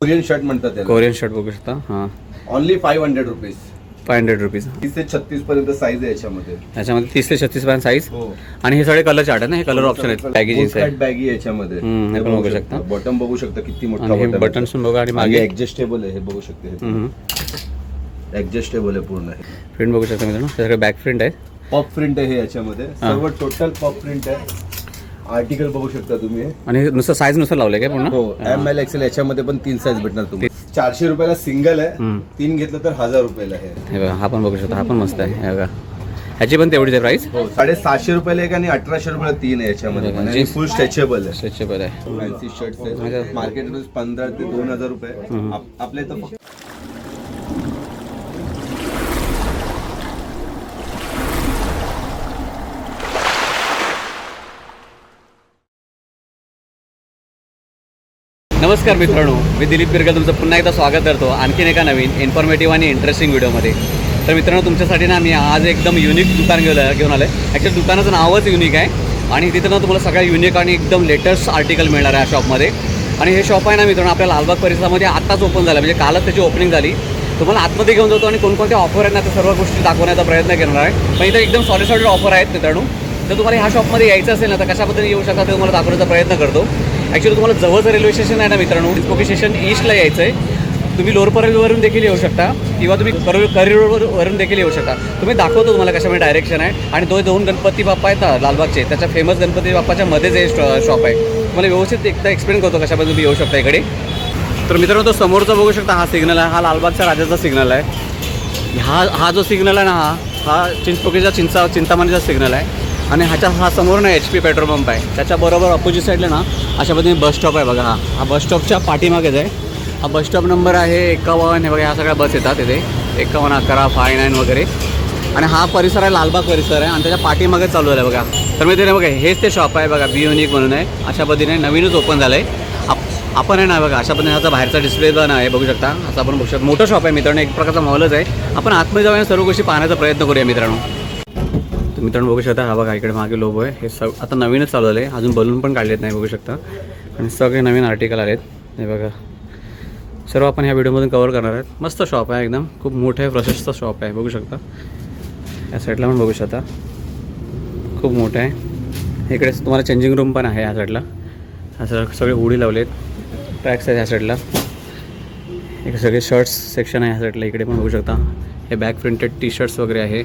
Korean shirt म्हणतात त्याला. Korean shirt बघू शकता. हां, ओनली 500 रुपीज. 500 रुपीज. 30 ते 36 पर्यंत साईज आहे याच्यामध्ये. 30 ते 36 पर्यंत साईज. हो. आणि हे सगळे कलर चार्ट आहे ना, हे कलर ऑप्शन आहेत. बॅगी जीन्स आहे, बॅगी याच्यामध्ये. हे पण बघू शकता. बॉटम बघू शकता किती मोठा आणि हे बटन. बटन्स पण बघा आणि मागे ऍडजस्टेबल आहे हे बघू शकते. ऍडजस्टेबल आहे पूर्ण. प्रिंट बघू शकता मित्रांनो, हे सगळे बॅक प्रिंट आहे. पॉप प्रिंट आहे याच्यामध्ये. सर्व टोटल पॉप प्रिंट आहे. आर्टिकल बघू शकता तुम्ही. आणि नुसतं साईज नुसार लावलंय काय पूर्ण? हो, ML XL याच्यामध्ये पण 3 साईज भेटणार तुम्हाला. 400 रुपयाला सिंगल आहे. 3 घेतलं तर 1000 रुपयाला आहे. हे बघा, हा पण बघू शकता, हा पण मस्त आहे. हे बघा, ह्याची पण तेवढीच आहे प्राइस. हो, 750 रुपयाला एक आणि 1800 रुपयाला 3 आहे याच्यामध्ये. आणि फुल स्ट्रेचेबल आहे. स्ट्रेचेबल आहे. फॅन्सी शर्ट्स आहेत. मार्केटमध्ये 15 ते 2000 रुपये. आपल्या इथं फक्त नमस्कार मित्रांनो, मी दिलीप बिरगल तुमचं पुन्हा एकदा स्वागत करतो आणखीन एका नवीन इन्फॉर्मेटिव्ह आणि इंटरेस्टिंग व्हिडिओमध्ये. तर मित्रांनो, तुमच्यासाठी ना मी आज एकदम युनिक दुकान घेऊन आलो आहे. ॲक्च्युली दुकानाचं नावच युनिक आहे आणि तिथं ना तुम्हाला सगळ्या युनिक आणि एकदम लेटेस्ट आर्टिकल मिळणार आहे या शॉपमध्ये. आणि हे शॉप आहे ना मित्रांनो, आपल्या लालबाग परिसरामध्ये आत्ताच ओपन झालं, म्हणजे कालच त्याची ओपनिंग झाली. तुम्हाला आतमध्ये घेऊन जातो आणि कोणकोणते ऑफर आहेत ना, त्या सर्व गोष्टी दाखवण्याचा प्रयत्न करणार आहे. पण इथं एकदम सॉलिड ऑफर आहेत मित्रांनो. तर तुम्हाला ह्या शॉपमध्ये यायचं असेल ना, तर कशा पद्धतीने येऊ शकता ते तुम्हाला दाखवण्याचा प्रयत्न करतो. ॲक्च्युली तुम्हाला जवळचं रेल्वे स्टेशन आहे ना मित्रांनो, स्पोकी स्टेशन ईस्टला यायचं आहे. तुम्ही लोअर परळवरून देखील येऊ शकता किंवा तुम्ही करिरोडवरून देखील येऊ शकता. तुम्ही दाखवतो तुम्हाला कशामध्ये डायरेक्शन आहे. आणि दोन गणपती बाप्पा आहेत ना लालबागचे, त्याच्या फेमस गणपती बाप्पाच्या मध्येच हे शॉप आहे. तुम्हाला व्यवस्थित एकदा एक्सप्लेन करतो कशामध्ये तुम्ही येऊ शकता इकडे. तर मित्रांनो, तो समोरचा बघू शकता, हा सिग्नल आहे, हा लालबागच्या राजाचा सिग्नल आहे. हा जो सिग्नल आहे ना, हा चिंचपोकीचा चिंतामणीचा सिग्नल आहे. आणि हा समोर ना HP पेट्रोल पंप आहे. त्याच्याबरोबर अपोजिट साईडला ना अशा पद्धतीने बस स्टॉप आहे बघा. हा बस स्टॉपच्या पाठीमागेच आहे. हा बस स्टॉप नंबर आहे 51. हे बघा, ह्या सगळ्या बस येतात इथे 51, 11, 59 वगैरे. आणि हा परिसर आहे लालबाग परिसर आहे आणि त्याच्या पाठीमागे चालू झालं बघा. तर मी तिथे बघा, हेच ते शॉप आहे बघा, बी युनिक म्हणून आहे. अशा पद्धतीने नवीनच ओपन झालं आहे. आपण आहे ना बघा, अशा पद्धतीने ह्याचा बाहेरचा डिस्प्ले पण आहे बघू शकता. असं आपण बघू शकतो, मोठं शॉप आहे मित्रांनो, एक प्रकारचा मॉलच आहे. आपण आतमध्ये जाऊया, सर्व गोष्टी पाहण्याचा प्रयत्न करूया मित्रांनो. मित्रांनो बघू शकता, हा बघा इकडे मागे लोगो आहे. हे आता नवीनच चालू झालं आहे, अजून बलून पण काढलेत नाही बघू शकता. आणि सगळे नवीन आर्टिकल आलेत हे बघा. सर्व आपण ह्या व्हिडिओमधून कवर करणार आहेत. मस्त शॉप आहे, एकदम खूप मोठं आहे, प्रशस्त शॉप आहे बघू शकता. या साईडला पण बघू शकता, खूप मोठं आहे. इकडे तुम्हाला चेंजिंग रूम पण आहे या साईडला. असं सगळे उडी लावलेत, ट्रॅक्स आहेत ह्या साईडला. इकडे सगळे शर्ट्स सेक्शन आहे ह्या साईडला. इकडे पण बघू शकता, हे बॅक प्रिंटेड टी शर्ट्स वगैरे आहे.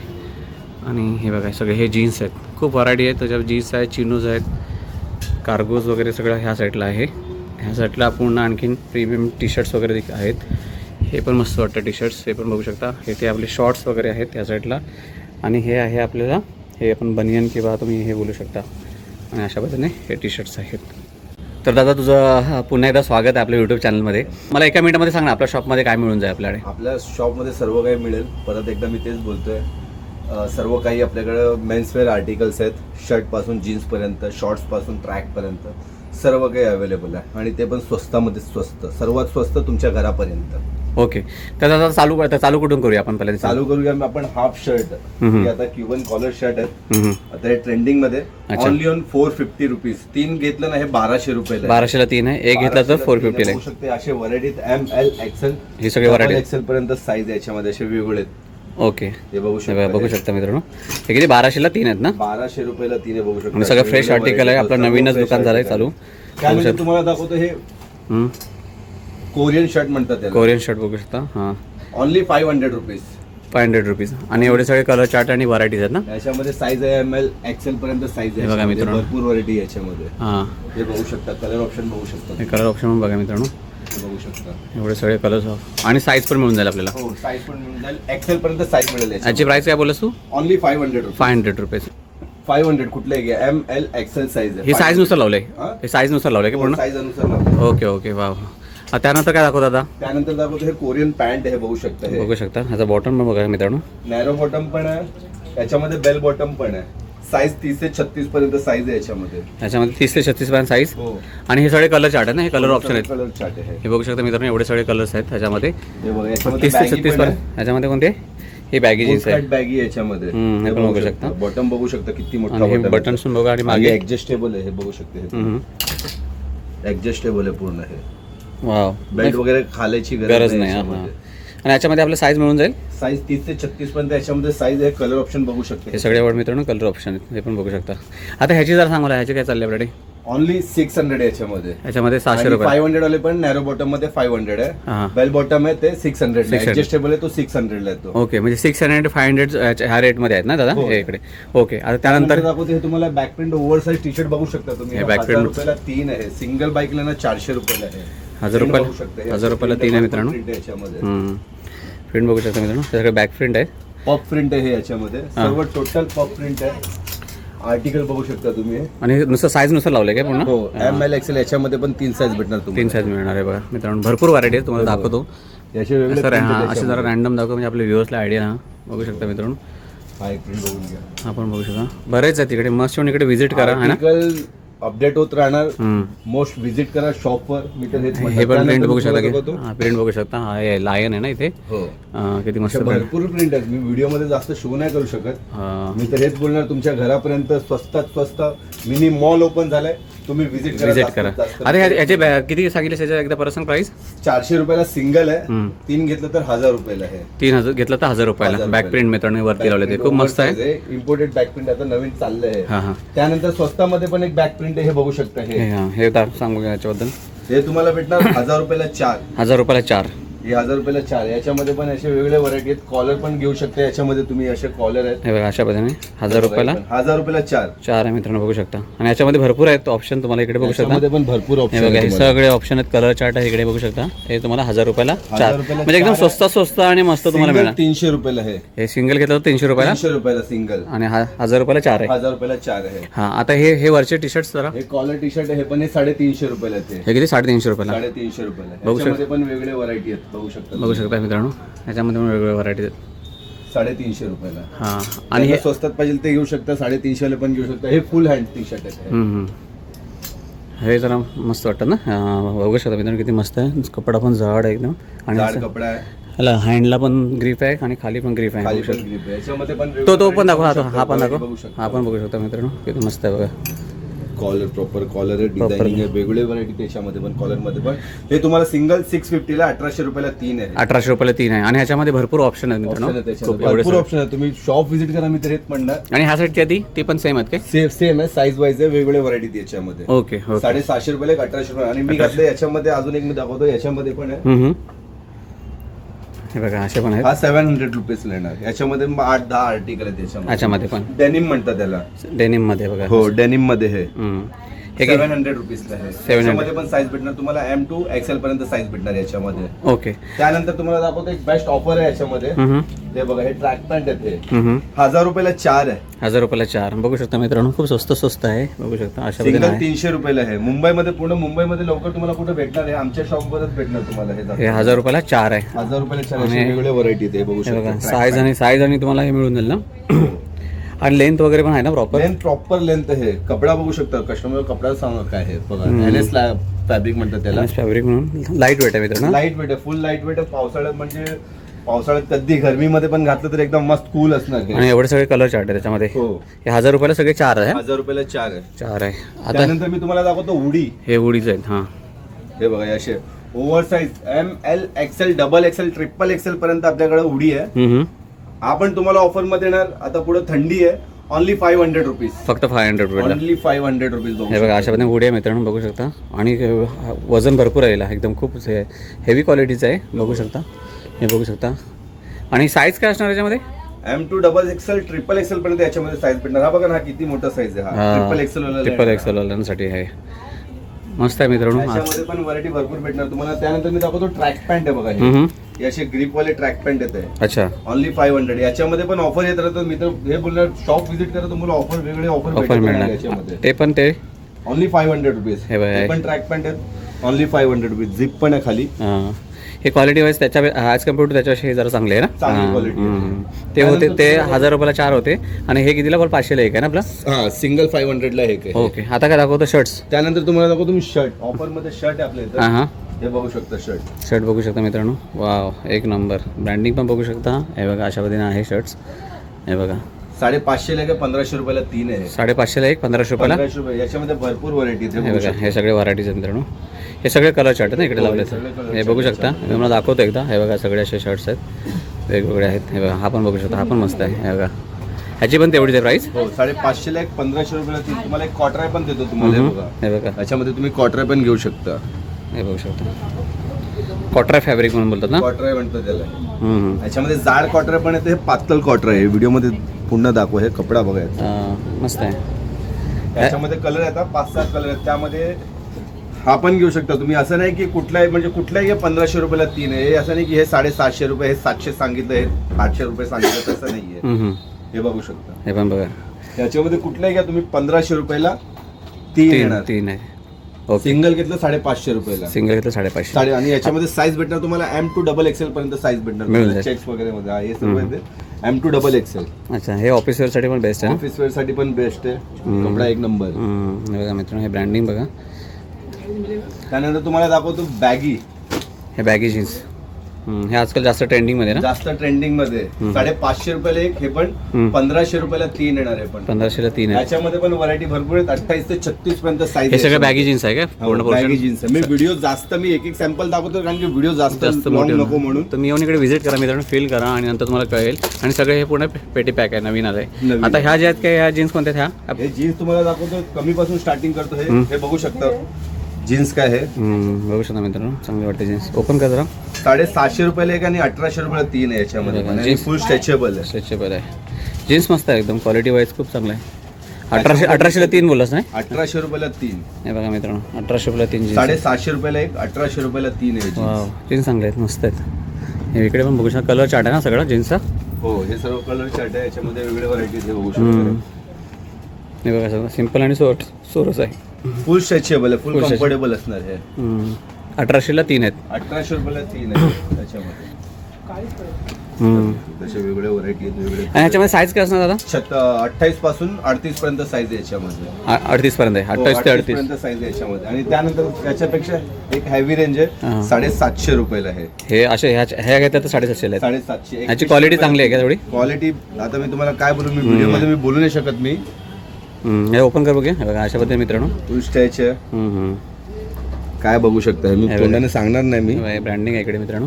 आणि हे बघा सगळे हे जीन्स आहेत, खूप व्हरायटी आहेत. त्याच्यावर जीन्स आहेत, चिनोज आहेत, कार्गोज वगैरे सगळं ह्या साईडला आहे. ह्या साईडला पूर्ण आणखीन प्रीमियम टी शर्ट्स वगैरे आहेत. हे पण मस्त वाटतं टी शर्ट्स, हे पण बघू शकता. हे ते आपले शॉर्ट्स वगैरे आहेत ह्या साईडला. आणि हे आहे आपल्याला, हे आपण बनियन किंवा तुम्ही हे बोलू शकता. आणि अशा पद्धतीने हे टी शर्ट्स आहेत. तर दादा, तुझं पुन्हा एकदा स्वागत आहे आपल्या यूट्यूब चॅनलमध्ये. मला एका मिनिटामध्ये सांग ना, आपल्या शॉपमध्ये काय मिळून जाईल आपल्याकडे? आपल्या शॉपमध्ये सर्व काही मिळेल. परत एकदा मी तेच बोलतोय, सर्व काही आपल्याकडं मेन्सवेअर आर्टिकल्स आहेत. शर्टपासून जीन्सपर्यंत, शॉर्ट्सपासून ट्रॅकपर्यंत सर्व काही अवेलेबल आहे. आणि ते पण स्वस्तामध्ये स्वस्त, सर्वात स्वस्त तुमच्या घरापर्यंत. ओके, तर आता चालू कुठून करूया आपण? पहिल्यांदा चालू करूया आपण हाफ शर्ट. आता क्युबन कॉलर शर्ट आहेत. आता हे ट्रेंडिंग मध्ये ओनली ऑन 450 रुपीज. 3 घेतलं ना हे 1200 रुपये. 1200ला 3 आहे, एक घेतला तर 450 होऊ शकते. असे व्हरायटीत ML XL ही सगळी व्हरायटी XL पर्यंत साईज याच्यामध्ये असे वेगवेगळे. ओके, हे बघू शकता मित्रांनो. हे किती? 1200ला 3 आहेत ना? 1200 रुपयाला 3 बघू शकता. आणि सगळं फ्रेश आर्टिकल आहे. आपलं नवीनच दुकान झालंय चालू. त्यानंतर तुम्हाला दाखवतो हे कोरियन शर्ट म्हणतात त्याला. कोरियन शर्ट बघू शकता. हां, ओनली 500 रुपीज. 500 रुपीज. आणि एवढे सगळे कलर चार्ट आणि व्हरायटीज आहेत ना याच्यामध्ये? साईज आहे ML XL पर्यंत साईज आहे. बघा मित्रांनो, भरपूर व्हरायटी याच्यामध्ये. हां, हे बघू शकता, कलर ऑप्शन बघू शकता. हे कलर ऑप्शन पण बघा मित्रांनो, बघू शकता. एवढे सगळे कलर्स आणि साईज पण मिळून जाईल आपल्याला. हो, साईज पण मिळून जाईल. XL पर्यंत साईज मिळेल. याची प्राइस काय बोलस तू? Only 500 rupees. 500 रुपीज. 500 कुठले घ्या, ML XL साईज आहे. हे साईज नुसार लावलंय, हे साईज नुसार लावलंय का पूर्ण? साईज अनुसार लावलंय. ओके ओके, वा. त्यानंतर काय दाखवतो दादा? त्यानंतर दाखवतो हे कोरियन पॅन्ट हे बघू शकता. हे बघू शकता, ह्याचा बॉटम पण बघा मित्रांनो. नॅरो बॉटम पण आहे याच्यामध्ये, बेल बॉटम पण आहे. साईज 30 ते 36 पर्यंत साईज आहे याच्यामध्ये. 30 ते 36 पर्यंत साईज. हो. आणि हे सगळे कलर चार्ट आहे ना, हे कलर ऑप्शन आहेत. कलर चार्ट आहे हे बघू शकता मित्रांनो, एवढे सगळे कलर्स आहेत त्याच्यामध्ये. हे बघा, 30 ते 36 पर्यंत. ह्याच्यामध्ये कोणते? हे बॅगी जीन्स आहे. बॅगी याच्यामध्ये. हे पण बघू शकता. बॉटम बघू शकता किती मोठा बॉटम. बटन्स पण बघा आणि मागे ऍडजस्टेबल आहे हे बघू शकते. ऍडजस्टेबल आहे पूर्ण. हे वाव, बेल्ट वगैरे खाल्याची गरज नाही. हां हां. आणि याच्यामध्ये आपलं साईज मिळून जाईल. साईज 30 ते 36 पर्यंत याच्यामध्ये साईज आहे. कलर ऑप्शन बघू शकते. हे सगळे आवड मित्रांनो कलर ऑप्शन आहेत, हे पण बघू शकता. आता ह्याची जर सांगा, ह्याची काय चालली आपल्याकडे? ओनली 600 याच्यामध्ये. याच्यामध्ये 600 रुपये. 500 वाले पण नॅरो बॉटम मध्ये 500 हां. आहे. बेल बॉटम आहे ते 600 ऍडजस्टेबल आहे, तो 600 ला येतो. ओके, म्हणजे 600 500 ह्या रेटमध्ये आहेत ना दादा हो. हे इकडे. ओके, आता त्यानंतर दाखवतो हे तुम्हाला back print over size T shirt बघू शकता तुम्ही. हे back print. 1000 रुपयाला 3 आहे. सिंगल बाईकला ना 400 रुपयाला आहे. 1000 रुपयाला 1000 रुपयाला 3 आहे मित्रांनो. याच्यामध्ये प्रिंट बघू शकता मित्रांनो, सगळं बॅक प्रिंट आहे. पॉप प्रिंट आहे हे याच्यामध्ये. सर्व टोटल पॉप प्रिंट आहे. आर्टिकल बघू शकता तुम्ही. आणि नुसतं साईज नुसार लावलंय काय पूर्ण? हो, ML XL याच्यामध्ये पण 3 साईज भेटणार तुम्हाला. 3 साईज मिळणार आहे बघा मित्रांनो. भरपूर व्हरायटी आहे, तुम्हाला दाखवतो. याचे वेगळे सर print हां, आहेत असे जरा याच्यामध्ये. रॅन्डम दाखव म्हणजे आपल्या व्ह्यूअर्सला आयडिया ना बघू शकता मित्रांनो. हा एक प्रिंट बघून घ्या. आपण बघू शकता बरेच आहे तिकडे. मस्त येऊन इकडे व्हिजिट करा है ना. आर्टिकल अपडेट होत राहणार. हम्म. मोस्ट विजिट करा शॉपवर. मी तर हेच हे म्हणतो. पण प्रिंट बघू शकता त्यानंतर की तुम्हाला प्रिंट बघू शकता. हा हे लायन आहे ना इथे. हो, किती मस्त अशा प्रिंट. भरपूर प्रिंट आहेत. मी व्हिडिओ मध्ये जास्त शो नाही करू शकत. मी तर हेच बोलणार, तुमच्या घरापर्यंत स्वस्तात स्वस्त मिनी मॉल ओपन झालाय. तुम्ही विजिट करा. अरे याचे किती सांगितले त्याच्या एकदा पर्सन प्राइस? 400 रुपयाला सिंगल आहे. 3 घेतलं तर 1000 रुपयाला आहे. 3000 घेतलं तर 1000 रुपयाला. 1000 बॅक प्रिंट मित्रांनो वरती लावले ते खूप मस्त आहे. इम्पोर्टेड बॅक प्रिंट आता नवीन चाललंय आहे. हां हां. त्यानंतर स्वस्तामध्ये पण एक बॅक प्रिंट आहे, हे बघू शकता. हे सांगू का याच्याबद्दल? हे तुम्हाला भेटणार 1000 रुपयाला 4. 1000 रुपयाला 4. हे 1000 रुपयाला 4. याच्यामध्ये पण असे वेगवेगळे व्हरायटी आहेत. कॉलर पण घेऊ शकता याच्यामध्ये तुम्ही. असे कॉलर आहेत. हे बघा अशा पद्धतीने 1000 रुपयाला 1000 रुपयाला 4 आहे मित्रांनो बघू शकता. आणि याच्यामध्ये भरपूर आहेत ऑप्शन तुम्हाला इकडे बघू शकता. याच्यामध्ये पण भरपूर हे ऑप्शन बघा हे सगळे ऑप्शन आहेत. कलर चार्ट आहे इकडे बघू शकता. हे तुम्हाला 1000 रुपयाला 4 रुपयाला म्हणजे एकदम 4 स्वस्त आणि मस्त तुम्हाला मिळणार. 300 रुपयाला आहे. हे सिंगल घेतलं तर 300 रुपयाला 300 रुपयाला सिंगल. आणि 1000 रुपयाला 4 आहे. 1000 रुपयाला 4 आहे. हा, आता हे वरचे टी शर्ट जरा हे कॉलर टी शर्ट आहे. हे पण हे 350 रुपयाला आहे. हे किती 350 रुपयाला 350 रुपयाला आहे. बघू याच्यामध्ये पण वेगळे व्हरायटी आहेत. बघू शकता मित्रांनो. याच्यामध्ये पण वेगवेगळ्या व्हरायटी आहेत. 350 रुपयाला. हा, आणि हे स्वस्तात पाहिजे ते घेऊ शकता. 350 वाले पण घेऊ शकता. हे फुल हँड टी शर्ट आहे. हे जरा मस्त वाटतं ना. बघू शकता मित्रांनो किती मस्त आहे. कपडा पण जाड आहे एकदम. आणि जाड कपडा आहे. ह्याला हँडला पण ग्रीप आहे आणि खाली पण ग्रीप आहे. खाली बघू पण शकता. grip आहे. याच्यामध्ये पण तो पण दाखवा. हा पण दाखवा. बघू शकता. हा पण बघू शकता मित्रांनो किती मस्त आहे बघा. कॉलर प्रॉपर कॉलर आहे. डिझायनिंग आहे. वेगवेगळे व्हरायटी त्याच्यामध्ये पण कॉलर मध्ये पण. हे तुम्हाला सिंगल 650 ला 1800 रुपयाला 3 आहे. 1800 रुपयाला 3 आहे. आणि ह्याच्यामध्ये भरपूर ऑप्शन आहेत मित्रांनो. खूप एवढे भरपूर ऑप्शन आहे. तुम्ही शॉप व्हिजिट करा. मी तर हेच म्हणणार. आणि ह्या साईडची आधी ती पण सेम आहेत काय? सेम आहे. साईज वाईज आहे. वेगवेगळे व्हरायटी त्याच्यामध्ये. ओके. 750 रुपयाला 1800 रुपये. आणि मी घातलं याच्यामध्ये अजून एक मी दाखवतो. याच्यामध्ये पण आहे. हे बघा असे पण आहेत. हा 700 रुपीज येणार. याच्यामध्ये 8-10 आर्टिकल आहे त्याच्यामध्ये. याच्यामध्ये पण डेनिम म्हणतात त्याला. डेनिम मध्ये बघा. हो, डेनिम मध्ये हे हे 700 रुपीजला आहे. 700. याच्यामध्ये पण साईज भेटणार तुम्हाला. M2 XL पर्यंत साईज भेटणार याच्यामध्ये. ओके. त्यानंतर तुम्हाला दाखवतो एक बेस्ट ऑफर आहे याच्यामध्ये. ते बघा हे ट्रॅक पॅन्ट आहे. ते 1000 रुपयाला 4 आहे. 1000 रुपयाला 4 बघू शकता मित्रांनो. खूप स्वस्त आहे बघू शकता. अशा सिंगल पद्धतीने 300 रुपयाला आहे. मुंबईमध्ये पूर्ण मुंबईमध्ये लवकर तुम्हाला कुठे भेटणार आहे? आमच्या शॉपवरच भेटणार तुम्हाला हे 1000 रुपयाला 4 आहे. 1000 रुपयाला 4 असे वेगवेगळे व्हरायटी आहे. बघू हे बघा शकता. साईज आणि तुम्हाला हे मिळून जाईल ना. आणि लेंथ वगैरे पण आहे ना प्रॉपर. लेंथ प्रॉपर लेंथ आहे. कपडा बघू शकता. कस्टमर कपडा सांगा काय आहे बघा. NS फॅब्रिक म्हणतात त्याला. फॅब्रिक म्हणून लाईट वेट आहे मित्रांनो. लाईट वेट आहे. फुल लाईट वेट आहे. पावसाळ्यात म्हणजे पावसाळ्यात कधी गरमीमध्ये पण घातलं तर एकदम मस्त कूल असणार. आणि एवढे सगळे कलर चार्ट आहे त्याच्यामध्ये. हो. हे 1000 रुपयाला सगळे 4 आहे. 1000 रुपयाला 4 आहे. 4 आहे. आता त्यानंतर मी तुम्हाला दाखवतो उडी. हे उडीच आहेत. हा, हे बघा असे over size ML XL XXL XXL पर्यंत आपल्याकडे उडी आहे. आपण तुम्हाला ऑफर मध्ये येणार. आता पुढे थंडी आहे. Only 500 rupees. फक्त 500 रुपयाला. Only 500 rupees. हे बघा अशा पद्धतीने उडी आहे मित्रांनो बघू शकता. आणि वजन भरपूर आहे याला. एकदम खूप हेवी क्वालिटीचं आहे बघू शकता. हे बघू शकता. आणि साईज काय असणार याच्यामध्ये? M2 XXL XXL पर्यंत याच्यामध्ये साईज भेटणार. हा बघा ना किती मोठा साईज आहे. हा ट्रिपल एक्सेल वाल्यांसाठी आहे. मस्त आहे मित्रांनो. याच्यामध्ये पण व्हरायटी भरपूर भेटणार तुम्हाला. त्यानंतर मी दाखवतो ट्रॅक पॅन्ट आहे बघा. हे असे ग्रीप वाले ट्रॅक पॅन्ट येत आहे. अच्छा. ओनली 500. याच्यामध्ये पण ऑफर येत राहतो. मी तर हे बोलणार शॉप व्हिजिट करा. तुम्हाला ऑफर वेगळे ऑफर मिळणार याच्यामध्ये. ते पण ते ओनली 500 रुपीज. हे बघा पण ट्रॅक पॅन्ट आहेत. Only 500 rupees. झिप पण आहे खाली. हे क्वालिटी वाईज त्याच्या ॲज कम्पेअर टू त्याच्याशी जरा चांगले आहे ना. चांगली क्वालिटी. ते होते ते 1000 रुपयाला 4 होते. आणि हे कितीला पण 500 ला एक आहे ना आपला. हा, सिंगल 500 ला एक आहे. ओके. आता काय दाखवतो शर्ट्स. त्यानंतर तुम्हाला दाखवतो तुम्ही शर्ट. ऑफर मध्ये शर्ट आहे आपल्या इथं. हां, हे बघू शकता शर्ट बघू शकता मित्रांनो. वाव, एक नंबर. ब्रँडिंग पण बघू शकता. हे बघा अशा पद्धतीने आहे शर्ट्स. हे बघा 550 ला 1500 रुपयाला 3 आहे. 550 ला एक 1500 रुपयाला. 1500 रुपये. याच्यामध्ये भरपूर व्हरायटी हे बघा हे सगळे व्हरायटीज आहेत मित्रांनो. हे सगळे कलर चार्ट आहेत ना इकडे हो, लावले हे सगळे color हे बघू chart शकता मी मला दाखवतो एकदा हे बघा सगळे असे शर्ट्स आहेत वेगवेगळे आहेत हे बघा हा पण बघू शकता हा पण मस्त आहे हे बघा ह्याची पण तेवढीच आहे प्राईस हो 550ला एक 1500 रुपयाला तीन. तुम्हाला एक कॉटराय पण देतो तुम्हाला हे बघा. हे बघा याच्यामध्ये तुम्ही कॉटराय पण घेऊ शकता. हे बघू शकता कॉटरा फॅब्रिक म्हणून बोलतात ना कॉटराय म्हणतो त्याला. हम्म. याच्यामध्ये जाड कॉटराय पण येते, हे पातळ कॉटराय आहे. व्हिडिओमध्ये पुन्हा दाखव, हे कपडा बघायचा. मस्त आहे याच्यामध्ये कलर येतात 5-7 कलर आहेत. त्यामध्ये हा पण घेऊ शकता तुम्ही. असं नाही की कुठलाही म्हणजे कुठल्याही 1500 रुपयाला तीन आहे. हे असं नाही की हे 750 रुपये, हे 700 सांगितलं, हे 800 रुपये सांगितलं, तसं नाहीये. हे बघू शकता. हे पण बघा याच्यामध्ये कुठल्याही घ्या तुम्ही 1500 रुपयाला तीन येणार. तीन आहे ओके सिंगल घेतलं 550 रुपयाला. सिंगल घेतलं 550 आणि याच्यामध्ये साईज भेटणार तुम्हाला M to XXL पर्यंत साईज भेटणार. मिळून जाईल. चेक्स वगैरे मध्ये हे सर्व येते M to XXL. अच्छा हे ऑफिस वेअरसाठी पण बेस्ट आहे ना? ऑफिस वेअर साठी पण बेस्ट आहे. कपडा एक नंबर. हे बघा मित्रांनो हे ब्रँडिंग बघा त्यानंतर तुम्हाला दाखवतो बॅगी. हे बॅगी जीन्स हे आजकाल जास्त ट्रेंडिंग मध्ये ना जास्त ट्रेंडिंग मध्ये 550 रुपयाला एक, हे पण 1500 रुपयाला तीन येणार आहे. पण 1500ला 3 आहे याच्यामध्ये पण व्हरायटी भरपूर आहेत. 28 ते 36 पर्यंत साईज. हे सगळं बॅगी जीन्स आहे का पूर्ण बॅगी पोर्शन जीन्स आहे. मी व्हिडिओ जास्त मी एक सॅम्पल दाखवतो कारण की व्हिडिओ जास्त जास्त long मोठे नको म्हणून. तर मी येऊन इकडे व्हिजिट करा मित्रांनो फील करा आणि नंतर तुम्हाला कळेल आणि सगळे हे पूर्ण पेटी पॅक आहे नवीन आलंय. नवीन. आता ह्या ज्या आहेत काय ह्या जीन्स कोणत्या आहेत ह्या हे जीन्स तुम्हाला दाखवतो कमी पासून स्टार्टिंग करतो. हे बघू शकता जीन्स काय आहे. बघू शकता मित्रांनो चांगली वाटते जीन्स ओपन कर जरा 750 रुपयाला एक आणि 1800 रुपयाला तीन आहे. याच्यामध्ये पण. आणि फुल स्ट्रेचेबल आहे. स्ट्रेचेबल आहे जीन्स मस्त आहे एकदम क्वालिटी वाईज खूप चांगलं आहे 1800ला 3 बोललास नाही 1800 रुपयाला तीन. हे बघा मित्रांनो 1800 रुपयाला 3 जीन्स 750 रुपयाला एक, 1800 रुपयाला तीन आहे jeans. वाव जीन्स चांगले आहेत मस्त आहेत हे इकडे पण बघू शकता कलर चार्ट आहे ना सगळा जीन्सचा हो हे सर्व कलर चार्ट आहे. याच्यामध्ये वेगवेगळे व्हरायटीज बघू शकता. हे बघा सगळं सिम्पल आणि सोरस आहे फुल स्ट्रेचेबल आहे. फुल कम्फर्टेबल असणार हे. 1800ला 3 आहेत 1800 रुपयाला तीन आहे त्याच्यामध्ये. तसे वेगवेगळे व्हरायटी आहेत वेगवेगळे. आणि ह्याच्यामध्ये साईज काय असणार दादा 28 पासून 38 पर्यंत साईज आहे याच्यामध्ये. 38 पर्यंत आहे 28 ते 38 पर्यंत साईज आहे याच्यामध्ये. आणि त्यानंतर याच्यापेक्षा एक हेवी रेंज आहे 750 रुपयाला आहे. हे असे ह्या घेतात तर 750 आहेत 750. ह्याची क्वालिटी चांगली आहे का थोडी क्वालिटी आता मी तुम्हाला काय बोलू, मी व्हिडिओमध्ये मी बोलू नाही शकत. मी हे ओपन कर बघूया हे बघा अशा पद्धतीने मित्रांनो फुल स्ट्रेच आहे. काय बघू शकता मी तोंडाने सांगणार नाही. मी ब्रँडिंग आहे इकडे मित्रांनो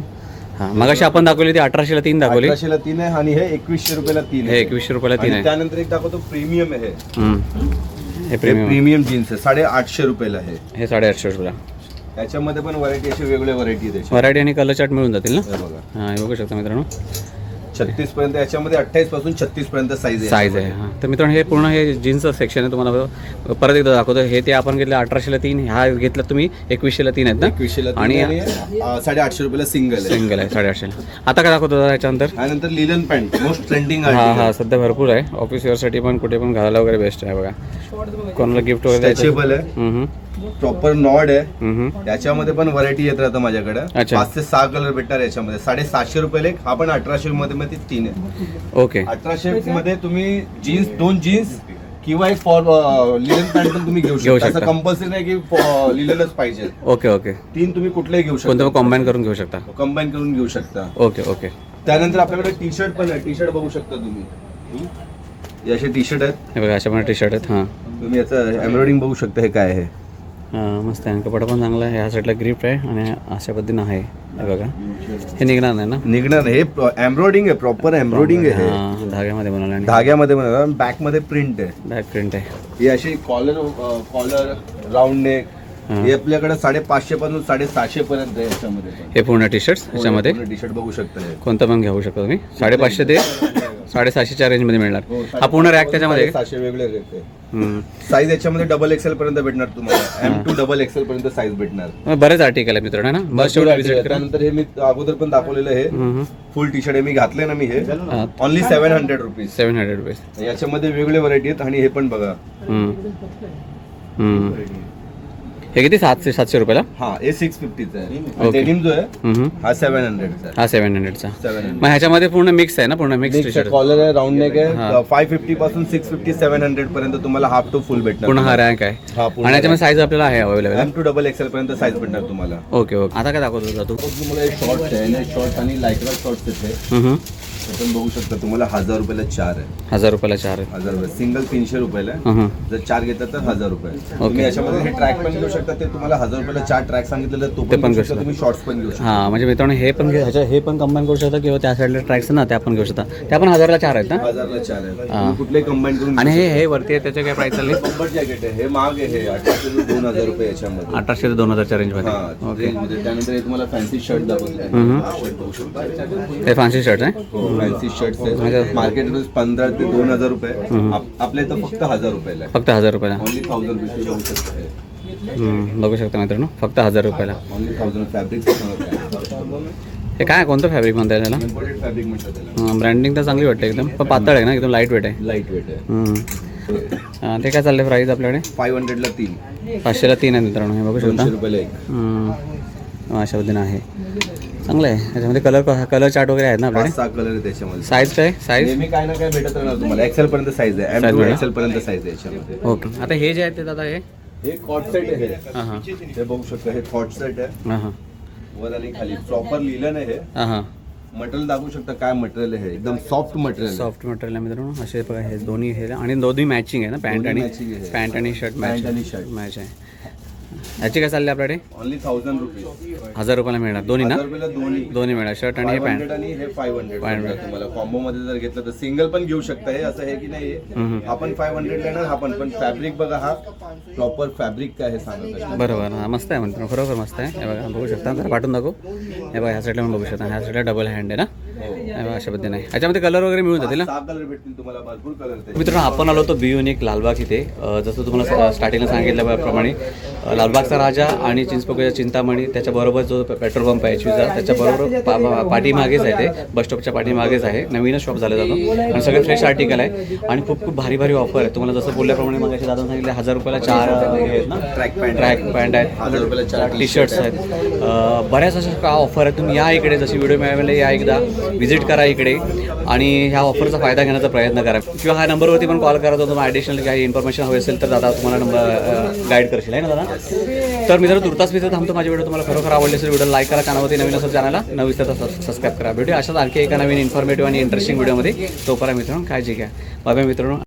हां मग अशी आपण दाखवली ती 1800ला 3 दाखवली 1800ला तीन आहे आणि हे 2100 रुपयाला तीन हे 2100 रुपयाला 3 आणि आहे त्यानंतर एक दाखवतो प्रीमियम आहे. हे हे प्रीमियम प्रीमियम जीन्स आहे 850 रुपयाला आहे. हे 850 रुपयाला याच्यामध्ये पण व्हरायटी अशी वेगवेगळ्या व्हरायटी आहे. व्हरायटी आणि कलर चार्ट मिळून जातील ना हे बघा हां हे बघू शकता मित्रांनो 36 पर्यंत. याच्यामध्ये 28 पासून 36 पर्यंत साईज आहे हां तर मित्रांनो हे पूर्ण हे जीन्सचं सेक्शन आहे तुम्हाला परत एकदा दाखवतो हे ते आपण घेतलं 1800ला 3 ह्या घेतला तुम्ही 2100ला 3 आहेत ना 2100ला आणि 850 रुपयाला सिंगल आहे. सिंगल आहे 850ला आता काय दाखवतो दादा याच्यानंतर त्यानंतर लिलन पॅन्ट मोस्ट ट्रेंडिंग हां हां सध्या भरपूर आहे ऑफिस वेअरसाठी पण कुठे पण घालायला वगैरे बेस्ट आहे बघा कोणाला गिफ्ट वगैरे द्यायचं स्ट्रेचेबल आहे. प्रॉपर नॉड आहे. याच्यामध्ये पण व्हरायटी येत राहतं माझ्याकडे. अच्छा. 5 ते 6 कलर भेटणार याच्यामध्ये. 750 रुपयाला एक, हा पण 1800 मध्ये तीन आहे. ओके 1800 मध्ये तुम्ही जीन्स 2 जीन्स किंवा एक फॉर लिलन पॅन्ट पण तुम्ही घेऊ शकता. असं कंपल्सरी नाही की लिलनच पाहिजे. ओके ओके तीन तुम्ही कुठलेही घेऊ कोणतं शकता. कॉम्बाईन करून घेऊ शकता कंबाईन करून घेऊ शकता. ओके ओके त्यानंतर आपल्याकडे टी शर्ट पण आहे. टी शर्ट बघू शकता तुम्ही. हे असे टी शर्ट आहेत. हे बघा अशा पण टी शर्ट आहेत हां तुम्ही याचं एम्ब्रॉयडिंग बघू शकता. हे काय आहे. हां मस्त आहे कपडा पण चांगला आहे ह्या साईडला ग्रिप आहे आणि अशा पद्धतीनं आहे हे बघा हे निघणार नाही ना निघणार नाही. हे एम्ब्रॉयडिंग आहे. प्रॉपर एम्ब्रॉयडिंग आहे. हे हां धाग्यामध्ये बनवलं आणि धाग्यामध्ये बनवला. बॅक मध्ये प्रिंट आहे. बॅक प्रिंट आहे ही अशी कॉलर राऊंड नेक. हे आपल्याकडे 550 पासून 750 पर्यंत आहे याच्यामध्ये. हे पूर्ण टी शर्ट्स ह्याच्यामध्ये टी शर्ट बघू शकता. हे कोणतं पण घेऊ शकता तुम्ही 550 ते 750च्या रेंजमध्ये मिळणार हा पूर्ण रॅक त्याच्यामध्ये 700 वेगळे रेट आहे. साईज याच्यामध्ये XXL पर्यंत भेटणार तुम्हाला. M to XXL पर्यंत साईज भेटणार. बरेच आर्टिकल आहे मित्रांनो ना बस एवढं विजिट करा त्यानंतर हे मी अगोदर पण दाखवलेलं आहे फुल टी शर्ट आहे. मी घातले ना मी हे ओनली 700 रुपीज. 700 रुपीज याच्यामध्ये वेगवेगळे व्हरायटी आहेत. आणि हे पण बघा हे किती 700 रुपयाला हा हे 650 आहे. डेनिम जो आहे हा 700 चा. हा 700चा 700 मग ह्याच्यामध्ये पूर्ण मिक्स आहे ना पूर्ण मिक्स टी शर्ट कॉलर आहे राऊंड नेक आहे. 550 पासून 650 700 पर्यंत तुम्हाला हाफ टू फुल भेटणार. पूर्ण हा रँक आहे हा आणि पूर्ण याच्यामध्ये साईज आपल्याला आहे अवेलेबल M to XXL पर्यंत साईज भेटणार तुम्हाला. ओके ओके आता काय दाखवतो तू तुम्हाला शॉर्ट्स आहे. शॉर्ट्स आणि लायक्रा शॉर्ट्स येते. आपण बघू शकता तुम्हाला 1000 रुपयाला 4 आहे. 1000 रुपयाला 4 आहे. 1000 रुपये सिंगल 300 रुपयाला आहे. हां जर 4 घेतला तर 1000 रुपये. तुम्ही याच्यामध्ये हे ट्रॅक पण घेऊ शकता. ते तुम्हाला 1000 रुपयाला 4 ट्रॅक सांगितलेलं तो ते पण पण घेऊ घेऊ शकता. तुम्ही शॉर्ट्स पण घेऊ शकता. हां म्हणजे मित्रांनो हे पण हे पण कंबाईन करू शकता किंवा त्या साईडला ट्रॅक्स ना त्या पण घेऊ शकता. त्या पण 1000ला 4 आहेत ना. 1000ला 4 आहे. तुम्ही कुठलेही कंबाईन करून आणि हे वरती आहे त्याचे काय प्राइस चालली. कम्फर्ट जॅकेट आहे. हे महाग आहे. हे 1800 ते 2000 रुपये याच्यामध्ये. 1800 ते 2000च्या रेंजमध्ये. हा रेंजमध्ये. त्यानंतर हे तुम्हाला फॅन्सी शर्ट दाखवतो. हा शर्ट बघू शकता. हे फॅन्सी शर्ट आहे. फॅन्सी शर्ट्स आहेत. मार्केट रेट 15 ते 2000 रुपये. आपल्या इथं फक्त 1000 रुपयाला आहे. फक्त 1000 रुपयाला. ओनली 1000 रुपये बघू शकता. बघू शकता मित्रांनो फक्त 1000 रुपयाला. Only 1000 fabric. हे काय कोणतं फॅब्रिक म्हणताय त्याला. इम्पोर्टेड फॅब्रिक म्हणतात त्याला. ब्रँडिंग तर चांगली वाटते एकदम पण पातळ आहे ना एकदम लाईट वेट आहे. लाईट वेट आहे. ते काय चाललंय प्राईस आपल्याकडे. 500 ला 3. 500ला 3 आहे मित्रांनो हे बघू शकता. 200 रुपयाला 1. अशा पद्धतीने आहे. चांगलं आहे. याच्यामध्ये कलर चार्ट वगैरे आहेत ना आपल्याकडे. 5-6 कलर आहे त्याच्यामध्ये. साईज काय साईज. नेहमी काय ना काय भेटत राहणार तुम्हाला. एक्सेल पर्यंत साईज आहे. M to Size XL पर्यंत साईज आहे याच्यामध्ये. ओके आता हे जे आहे ते दादा हे कॉट सेट आहे. हां हां हे बघू शकता. हे कॉट सेट आहे. हां हां वर आणि खाली प्रॉपर लिहिलं नाही. हे हां हां मटेरियल दाखवू शकता काय मटेरियल आहे. एकदम सॉफ्ट मटेरियल. सॉफ्ट मटेरियल आहे मित्रांनो. असे बघा हे दोन्ही हे आणि दोन्ही मॅचिंग आहे ना पॅन्ट आणि matching आहे. पॅन्ट आणि शर्ट मॅच पॅन्ट आणि शर्ट मॅच आहे. याची काय चालली आपल्याकडे. Only 1000 rupees. 1000 रुपयाला मिळणार दोन्ही ना. 1000 रुपयाला दोन्ही. दोन्ही मिळणार शर्ट आणि हे 500 पॅन्ट. आणि हे 500 तुम्हाला कॉम्बो मध्ये जर घेतलं तर सिंगल पण घेऊ शकता. हे असं आहे की नाही आपण 500 लेणार आपण पण फॅब्रिक बघा. हा प्रॉपर फॅब्रिक काय हे सांगत. बरोबर हा मस्त आहे म्हणतो खरोखर मस्त आहे. हे बघा बघू शकता जरा पाठवून दाखवू. हे बघा ह्या साईडला पण बघू शकता. ह्या साईडला डबल हँड आहे ना. हे बघा अशा पद्धतीने याच्यामध्ये कलर वगैरे मिळून जातील ना. 6 कलर भेटतील तुम्हाला. भरपूर कलर. मित्रांनो आपण आलो होतो बी युनिक लालबाग इथे. जसं तुम्हाला स्टार्टिंगला सांगितल्याप्रमाणे लालबागचा राजा आणि चिंचपोकळीचा चिंतामणी त्याच्याबरोबर जो पेट्रोल पंप आहे चिंचा त्याच्याबरोबर पाठीमागेच आहे. ते बस स्टॉपच्या पाठीमागेच आहे. नवीनच शॉप झालं जातं आणि सगळे फ्रेश आर्टिकल आहे आणि खूप खूप भारी भारी ऑफर आहे. तुम्हाला जसं बोलल्याप्रमाणे मग दादा सांगितले 1000 रुपयाला 4 आहेत ना. ट्रॅक पॅन्ट आहेत. 1000 रुपयाला 4 टी शर्ट्स आहेत. बऱ्याच अशा का ऑफर आहेत. तुम्ही या इकडे जशी व्हिडिओ मिळाले या एकदा व्हिजिट करा इकडे आणि ह्या ऑफरचा फायदा घेण्याचा प्रयत्न करा किंवा ह्या नंबरवरती पण कॉल करा. तुम्हाला ॲडिशनल काही इन्फॉर्मेशन हवी असेल तर दादा तुम्हाला नंबर गाईड करशील आहे ना दादा. तर मित्रांनो तुर्तास मी थांबतो. माझी व्हिडिओ तुम्हाला खरोखर आवडली असेल व्हिडिओ लाईक करा. चॅनलवरती नवीन असेल चॅनलला नवीन तर सबस्क्राईब करा. व्हिडिओ अशाच आणखी एका नवीन इन्फॉर्मेटिव्ह आणि इंटरेस्टिंग व्हिडिओमध्ये तोपर्यंत मित्रांनो काळजी घ्या. बाय मित्रांनो.